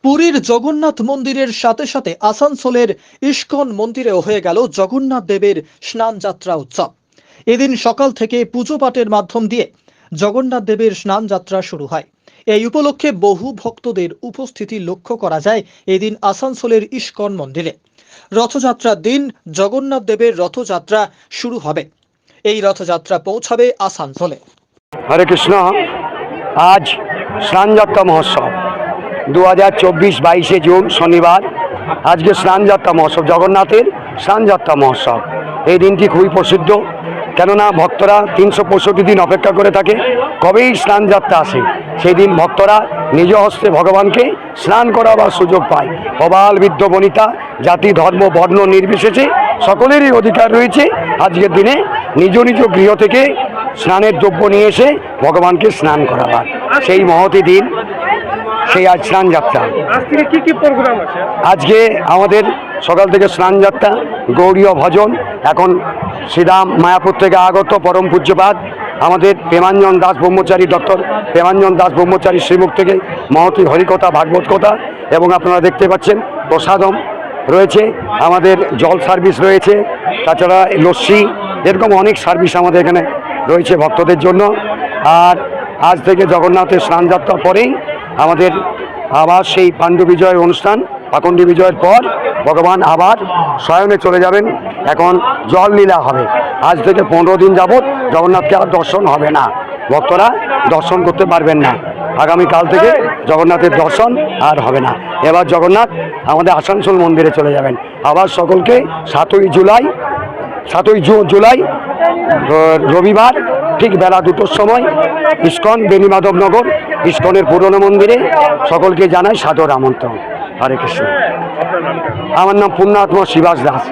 পুরীর জগন্নাথ মন্দিরের সাথে সাথে আসানসোলের ইস্কন মন্দিরেও হয়ে গেল জগন্নাথ দেবের স্নান যাত্রা উৎসব। এদিন সকাল থেকে পুজো পাঠের মাধ্যম দিয়ে জগন্নাথ দেবের স্নান যাত্রা শুরু হয়। এই উপলক্ষে বহু ভক্তদের উপস্থিতি লক্ষ্য করা যায় এদিন আসানসোলের ইস্কন মন্দিরে। রথযাত্রার দিন জগন্নাথ দেবের রথযাত্রা শুরু হবে। এই রথযাত্রা পৌঁছাবে আসানসোলে। হরে কৃষ্ণ। আজ স্নানযাত্রা মহোৎসব 2024 22 জুন শনিবার। আজকে স্নানযাত্রা মহোৎসব, জগন্নাথের স্নানযাত্রা মহোৎসব। এই দিনটি খুবই প্রসিদ্ধ, কেননা ভক্তরা 365 দিন অপেক্ষা করে থাকে কবেই স্নানযাত্রা আসে। সেই দিন ভক্তরা নিজ হস্তে ভগবানকে স্নান করাবার সুযোগ পায়। অবাল বৃদ্ধ বনিতা, জাতি ধর্ম বর্ণ নির্বিশেষে সকলেরই অধিকার রয়েছে আজকের দিনে নিজ নিজ গৃহ থেকে স্নানের দ্রব্য নিয়ে এসে ভগবানকে স্নান করাবার। সেই মহতী দিন, সেই আজ স্নান যাত্রা। আজকে আমাদের সকাল থেকে স্নান যাত্রা, গৌরীয় ভজন। এখন শ্রীরাম মায়াপুর থেকে আগত পরম পূজ্যপাদ আমাদের প্রেমাঞ্জন দাস ব্রহ্মচারী, ডক্টর প্রেমাঞ্জন দাস ব্রহ্মচারী শ্রীমুখ থেকে মহতী হরিকথা, ভাগবত কথা, এবং আপনারা দেখতে পাচ্ছেন প্রসাদম রয়েছে, আমাদের জল সার্ভিস রয়েছে, তাছাড়া লস্যি, এরকম অনেক সার্ভিস আমাদের এখানে রয়েছে ভক্তদের জন্য। আর আজ থেকে জগন্নাথের স্নানযাত্রার পরেই আমাদের আবার সেই পাণ্ডু বিজয়ের অনুষ্ঠান। পাখণ্ডী বিজয়ের পর ভগবান আবার শয়নে চলে যাবেন। এখন জল লীলা হবে। আজ থেকে 15 দিন যাবৎ জগন্নাথকে আর দর্শন হবে না, ভক্তরা দর্শন করতে পারবেন না। আগামীকাল থেকে জগন্নাথের দর্শন আর হবে না। এবার জগন্নাথ আমাদের আসানসোল মন্দিরে চলে যাবেন। আবার সকলকে 7ই জুলাই রবিবার ঠিক বেলা 2টোর সময় ইস্কন বেণীমাধবনগর ইস্কনের পুরনো মন্দিরে সকলকে জানাই সাদর আমন্ত্রণ। হরে কৃষ্ণ। আমার নাম পুণ্যাত্মা শিবাস দাস।